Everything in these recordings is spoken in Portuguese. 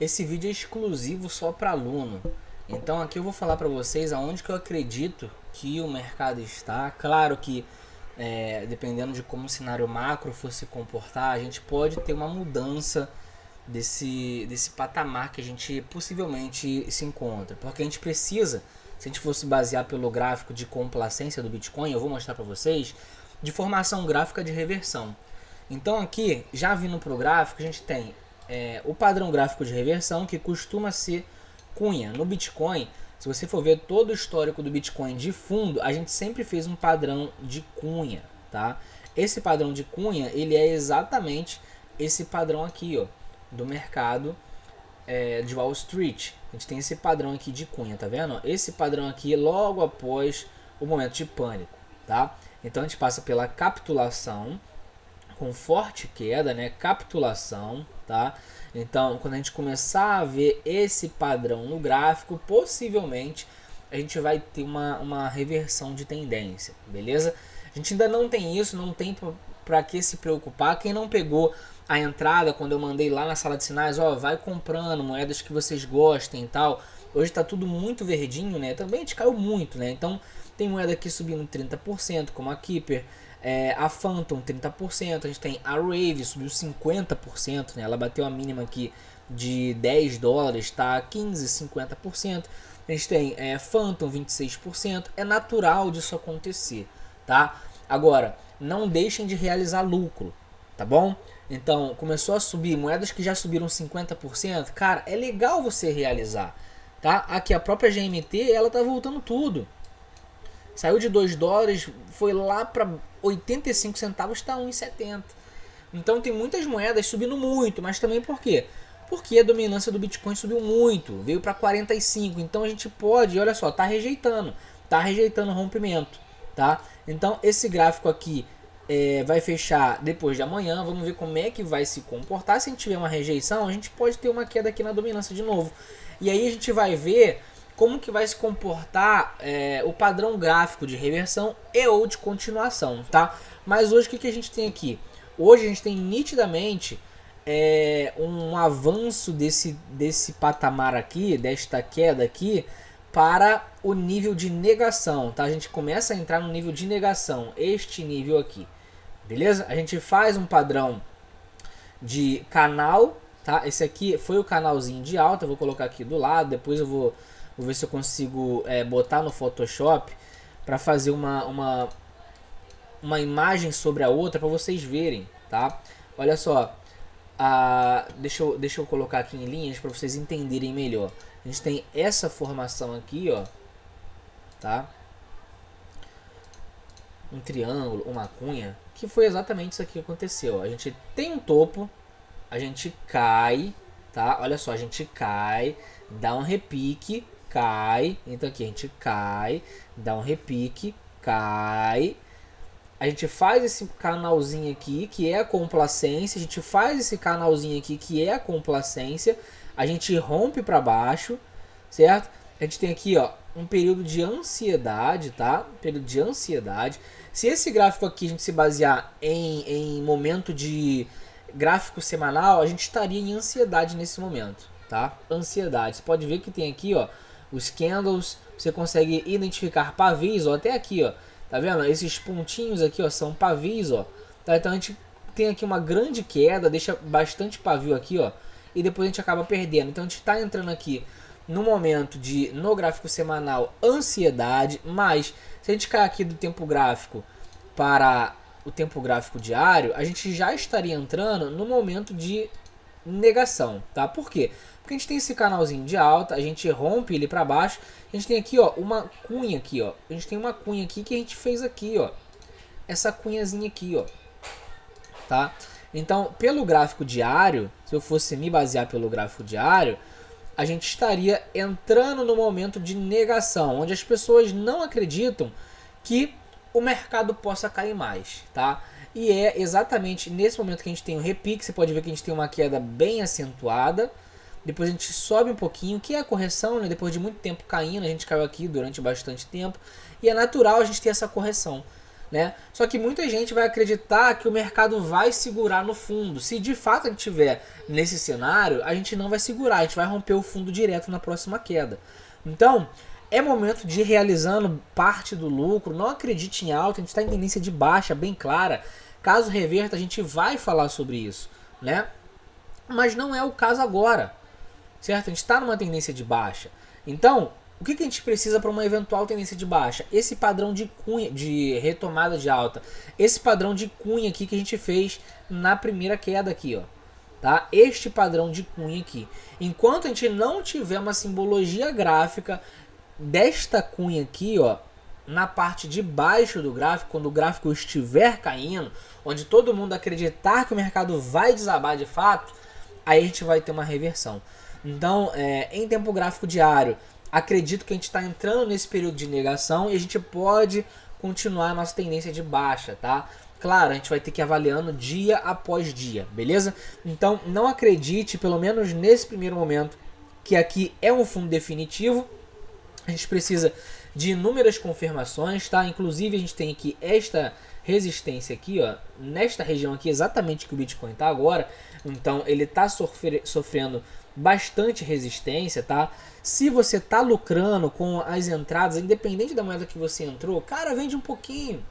Esse vídeo é exclusivo só para aluno. Então aqui eu vou falar para vocês aonde que eu acredito que o mercado está. Claro que dependendo de como o cenário macro for se comportar, a gente pode ter uma mudança desse patamar que a gente possivelmente se encontra. Porque a gente precisa, se a gente fosse basear pelo gráfico de complacência do Bitcoin, eu vou mostrar para vocês, de formação gráfica de reversão. Então aqui, já vindo para o gráfico, a gente tem o padrão gráfico de reversão, que costuma ser cunha. No Bitcoin, se você for ver todo o histórico do Bitcoin de fundo, a gente sempre fez um padrão de cunha, tá? Esse padrão de cunha, ele é exatamente esse padrão aqui, ó, do mercado de Wall Street. A gente tem esse padrão aqui de cunha, tá vendo? Esse padrão aqui logo após o momento de pânico, tá? Então a gente passa pela capitulação, com forte queda, né? Capitulação, tá? Então, quando a gente começar a ver esse padrão no gráfico, possivelmente a gente vai ter uma reversão de tendência, beleza? A gente ainda não tem isso, não tem para que se preocupar. Quem não pegou a entrada quando eu mandei lá na sala de sinais, ó, vai comprando moedas que vocês gostem e tal. Hoje tá tudo muito verdinho, né? Também a gente caiu muito, né? Então tem moeda aqui subindo 30%, como a Keeper, a Phantom 30%, a gente tem a Rave subiu 50%, né? Ela bateu a mínima aqui de 10 dólares, tá 15, 50%. A gente tem Phantom 26%, é natural disso acontecer, tá? Agora, não deixem de realizar lucro, tá bom? Então, começou a subir, moedas que já subiram 50%, cara, é legal você realizar, tá? Aqui a própria GMT, ela tá voltando tudo. Saiu de 2 dólares, foi lá para 85 centavos, está 1,70. Então tem muitas moedas subindo muito, mas também por quê? Porque a dominância do Bitcoin subiu muito, veio para 45. Então a gente pode, olha só, tá rejeitando o rompimento, tá? Então esse gráfico aqui vai fechar depois de amanhã, vamos ver como é que vai se comportar. Se a gente tiver uma rejeição, a gente pode ter uma queda aqui na dominância de novo. E aí a gente vai ver como que vai se comportar o padrão gráfico de reversão e ou de continuação, tá? Mas hoje o que a gente tem aqui? Hoje a gente tem nitidamente um avanço desse patamar aqui, desta queda aqui, para o nível de negação, tá? A gente começa a entrar no nível de negação, este nível aqui, beleza? A gente faz um padrão de canal, tá? Esse aqui foi o canalzinho de alta, eu vou colocar aqui do lado, depois eu vou ver se eu consigo botar no Photoshop para fazer uma imagem sobre a outra para vocês verem, tá? Olha só, deixa eu colocar aqui em linhas para vocês entenderem melhor. A gente tem essa formação aqui, ó, tá? Um triângulo, uma cunha, que foi exatamente isso aqui que aconteceu. A gente tem um topo, a gente cai, tá? Olha só, a gente cai, dá um repique, cai, então aqui a gente cai, dá um repique, cai, a gente faz esse canalzinho aqui que é a complacência, a gente faz esse canalzinho aqui que é a complacência, a gente rompe para baixo, certo? A gente tem aqui, ó, um período de ansiedade, tá? Período de ansiedade. Se esse gráfico aqui a gente se basear em momento de gráfico semanal, a gente estaria em ansiedade nesse momento, tá? Ansiedade. Você pode ver que tem aqui, ó, os candles, você consegue identificar pavis, ó, até aqui, ó, tá vendo? Esses pontinhos aqui, ó, são pavis, ó, tá? Então a gente tem aqui uma grande queda, deixa bastante pavio aqui, ó, e depois a gente acaba perdendo. Então a gente tá entrando aqui no momento no gráfico semanal, ansiedade, mas se a gente cair aqui do tempo gráfico para o tempo gráfico diário, a gente já estaria entrando no momento de negação, tá? Por quê? Porque a gente tem esse canalzinho de alta, a gente rompe ele para baixo, a gente tem aqui, ó, uma cunha aqui, ó. A gente tem uma cunha aqui que a gente fez aqui, ó. Essa cunhazinha aqui, ó. Tá? Então, pelo gráfico diário, se eu fosse me basear pelo gráfico diário, a gente estaria entrando no momento de negação, onde as pessoas não acreditam que o mercado possa cair mais, tá? E é exatamente nesse momento que a gente tem o repique. Você pode ver que a gente tem uma queda bem acentuada, depois a gente sobe um pouquinho, que é a correção, né? Depois de muito tempo caindo, a gente caiu aqui durante bastante tempo, e é natural a gente ter essa correção. né? Só que muita gente vai acreditar que o mercado vai segurar no fundo. Se de fato a gente tiver nesse cenário, a gente não vai segurar, a gente vai romper o fundo direto na próxima queda. Então, é momento de ir realizando parte do lucro. Não acredite em alta, a gente está em tendência de baixa, bem clara. Caso reverta, a gente vai falar sobre isso, né? Mas não é o caso agora, certo? A gente está numa tendência de baixa. Então, o que a gente precisa para uma eventual tendência de baixa? Esse padrão de cunha, de retomada de alta. Esse padrão de cunha aqui que a gente fez na primeira queda aqui, ó. Tá? Este padrão de cunha aqui. Enquanto a gente não tiver uma simbologia gráfica desta cunha aqui, ó, na parte de baixo do gráfico, quando o gráfico estiver caindo, onde todo mundo acreditar que o mercado vai desabar de fato, aí a gente vai ter uma reversão. Então, em tempo gráfico diário, acredito que a gente está entrando nesse período de negação e a gente pode continuar a nossa tendência de baixa, tá? Claro, a gente vai ter que ir avaliando dia após dia, beleza? Então, não acredite, pelo menos nesse primeiro momento, que aqui é um fundo definitivo. A gente precisa de inúmeras confirmações, tá? Inclusive, a gente tem aqui esta resistência aqui, ó, nesta região aqui, exatamente que o Bitcoin está agora. Então, ele está sofrendo bastante resistência, tá? Se você tá lucrando com as entradas, independente da moeda que você entrou, cara, vende um pouquinho.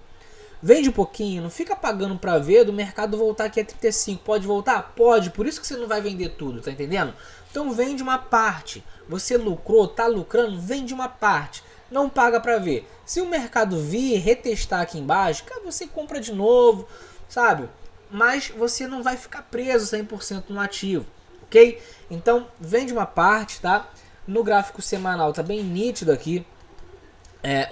Vende um pouquinho, não fica pagando para ver do mercado voltar aqui a 35. Pode voltar? Pode, por isso que você não vai vender tudo, tá entendendo? Então vende uma parte. Você lucrou, tá lucrando, vende uma parte. Não paga para ver. Se o mercado vir retestar aqui embaixo, cara, você compra de novo, sabe? Mas você não vai ficar preso 100% no ativo, ok? Então vende uma parte, tá? No gráfico semanal tá bem nítido aqui.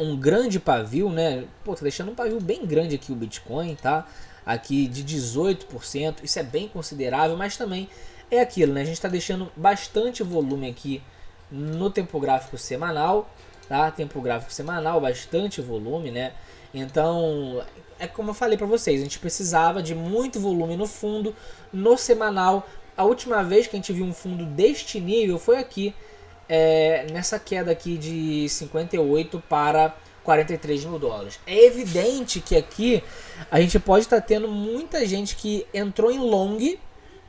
Um grande pavio, né? Pô, tá deixando um pavio bem grande aqui o Bitcoin, tá? Aqui de 18%, isso é bem considerável, mas também é aquilo, né? A gente tá deixando bastante volume aqui no tempo gráfico semanal, tá? Tempo gráfico semanal, bastante volume, né? Então, é como eu falei para vocês, a gente precisava de muito volume no fundo, no semanal. A última vez que a gente viu um fundo deste nível foi aqui, nessa queda aqui de 58 para 43 mil dólares. É evidente que aqui a gente pode estar tendo muita gente que entrou em long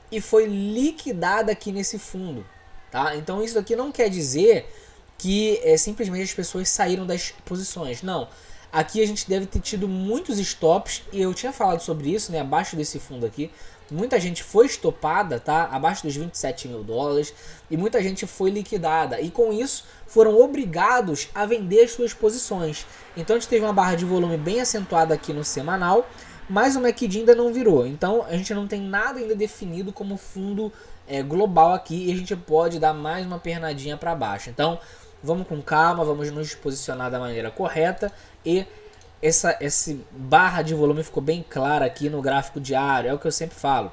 e foi liquidada aqui nesse fundo, tá? Então isso aqui não quer dizer que simplesmente as pessoas saíram das posições, não. Aqui a gente deve ter tido muitos stops, e eu tinha falado sobre isso, né, abaixo desse fundo aqui. Muita gente foi estopada, tá? Abaixo dos 27 mil dólares, e muita gente foi liquidada. E com isso foram obrigados a vender as suas posições. Então a gente teve uma barra de volume bem acentuada aqui no semanal, mas o MACD ainda não virou. Então a gente não tem nada ainda definido como fundo global aqui, e a gente pode dar mais uma pernadinha para baixo. Então vamos com calma, vamos nos posicionar da maneira correta, e essa barra de volume ficou bem clara aqui no gráfico diário. É o que eu sempre falo,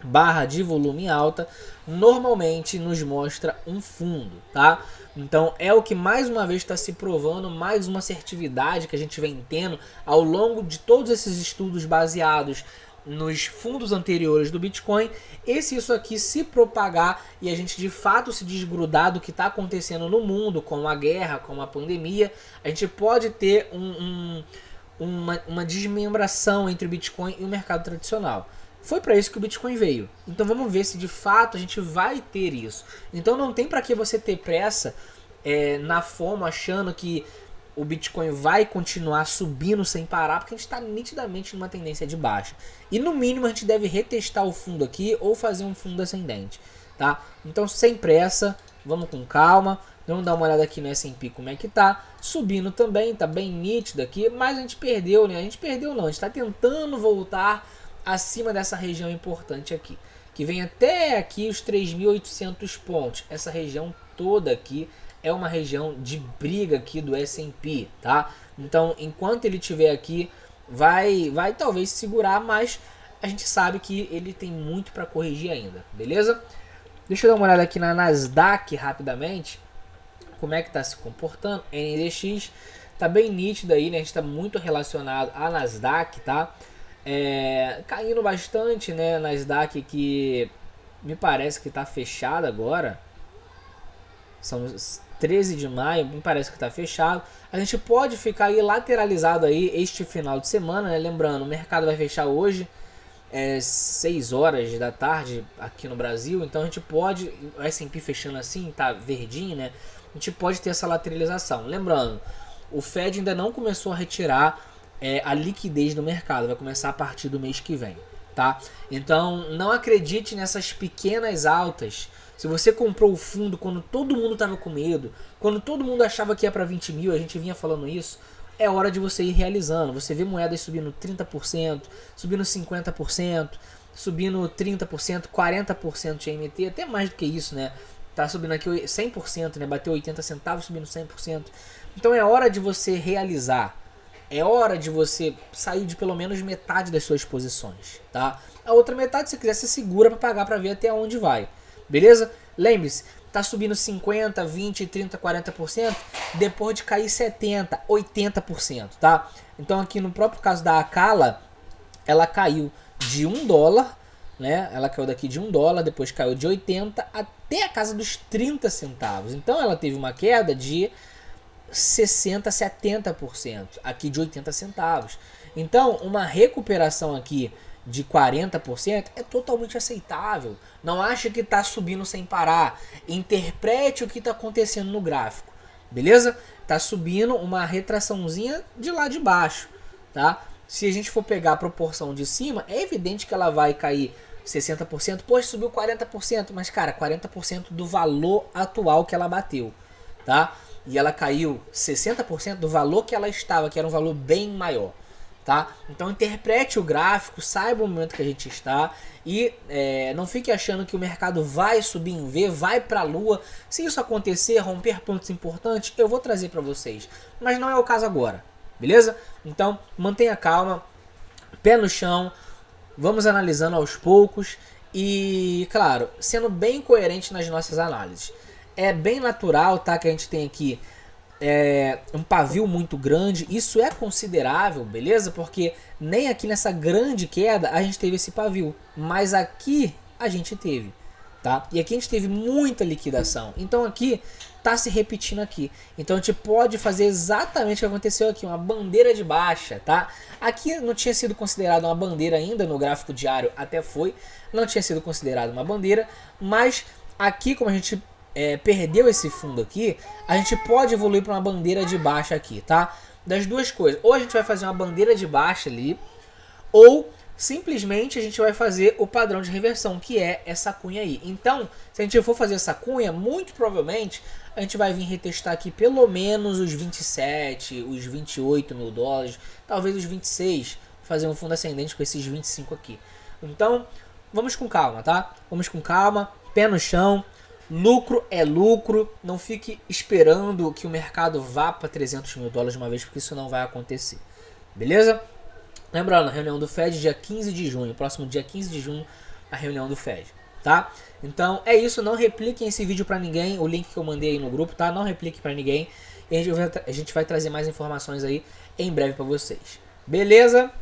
barra de volume alta normalmente nos mostra um fundo, tá? Então é o que mais uma vez está se provando, mais uma assertividade que a gente vem tendo ao longo de todos esses estudos baseados nos fundos anteriores do Bitcoin. E se isso aqui se propagar e a gente de fato se desgrudar do que está acontecendo no mundo, com a guerra, com a pandemia, a gente pode ter uma desmembração entre o Bitcoin e o mercado tradicional. Foi para isso que o Bitcoin veio. Então vamos ver se de fato a gente vai ter isso. Então não tem para que você ter pressa na FOMO achando que o Bitcoin vai continuar subindo sem parar, porque a gente está nitidamente numa tendência de baixa. E no mínimo a gente deve retestar o fundo aqui ou fazer um fundo ascendente, tá? Então sem pressa, vamos com calma. Vamos dar uma olhada aqui no S&P como é que tá. Subindo também, tá bem nítido aqui, mas a gente perdeu, né? A gente perdeu não, a gente está tentando voltar acima dessa região importante aqui, que vem até aqui os 3.800 pontos. Essa região toda aqui é uma região de briga aqui do S&P, tá? Então, enquanto ele estiver aqui, vai talvez segurar, mas a gente sabe que ele tem muito para corrigir ainda, beleza? Deixa eu dar uma olhada aqui na Nasdaq rapidamente, como é que tá se comportando. NDX tá bem nítido aí, né? A gente tá muito relacionado à Nasdaq, tá? Caindo bastante, né? Nasdaq que me parece que tá fechada agora. São 13 de maio, me parece que está fechado. A gente pode ficar aí lateralizado aí este final de semana, né? Lembrando, o mercado vai fechar hoje, 6 horas da tarde aqui no Brasil, então a gente pode, o S&P fechando assim, tá verdinho, né? A gente pode ter essa lateralização. Lembrando, o Fed ainda não começou a retirar a liquidez do mercado, vai começar a partir do mês que vem, tá? Então não acredite nessas pequenas altas. Se você comprou o fundo quando todo mundo estava com medo, quando todo mundo achava que ia para 20 mil, a gente vinha falando isso, é hora de você ir realizando. Você vê moedas subindo 30%, subindo 50%, subindo 30%, 40% de GMT, até mais do que isso, né? Tá subindo aqui 100%, né? Bateu 80 centavos, subindo 100%. Então é hora de você realizar. É hora de você sair de pelo menos metade das suas posições, tá? A outra metade, se quiser, você segura para pagar para ver até onde vai. Beleza? Lembre-se, tá subindo 50, 20, 30, 40%, depois de cair 70, 80%, tá? Então aqui no próprio caso da Acala, ela caiu de $1, né? Ela caiu daqui de $1, depois caiu de 80 até a casa dos 30 centavos. Então ela teve uma queda de 60, 70%, aqui de 80 centavos. Então, uma recuperação aqui de 40% é totalmente aceitável. Não ache que está subindo sem parar. Interprete o que está acontecendo no gráfico. Beleza? Está subindo uma retraçãozinha de lá de baixo, tá? Se a gente for pegar a proporção de cima, é evidente que ela vai cair 60%. Poxa, subiu 40%. Mas, cara, 40% do valor atual que ela bateu, tá? E ela caiu 60% do valor que ela estava, que era um valor bem maior. Tá? Então interprete o gráfico, saiba o momento que a gente está e não fique achando que o mercado vai subir em V, vai para a lua. Se isso acontecer, romper pontos importantes, eu vou trazer para vocês. Mas não é o caso agora, beleza? Então mantenha calma, pé no chão, vamos analisando aos poucos e, claro, sendo bem coerente nas nossas análises. É bem natural, tá, que a gente tem aqui um pavio muito grande, isso é considerável, beleza? Porque nem aqui nessa grande queda a gente teve esse pavio, mas aqui a gente teve, tá? E aqui a gente teve muita liquidação, então aqui tá se repetindo aqui. Então a gente pode fazer exatamente o que aconteceu aqui, uma bandeira de baixa, tá? Aqui não tinha sido considerado uma bandeira ainda, no gráfico diário até foi, não tinha sido considerado uma bandeira, mas aqui como a gente perdeu esse fundo aqui, a gente pode evoluir para uma bandeira de baixa aqui, tá? Das duas coisas, ou a gente vai fazer uma bandeira de baixa ali, ou simplesmente a gente vai fazer o padrão de reversão, que é essa cunha aí. Então, se a gente for fazer essa cunha, muito provavelmente a gente vai vir retestar aqui pelo menos os 27, os 28 mil dólares, talvez os 26, fazer um fundo ascendente com esses 25 aqui. Então, vamos com calma, tá? Vamos com calma, pé no chão. Lucro é lucro, não fique esperando que o mercado vá para 300 mil dólares de uma vez, porque isso não vai acontecer, beleza? Lembrando, a reunião do Fed dia 15 de junho, próximo dia 15 de junho, a reunião do Fed, tá? Então é isso, não repliquem esse vídeo para ninguém, o link que eu mandei aí no grupo, tá? Não replique para ninguém, e a gente vai trazer mais informações aí em breve para vocês, beleza?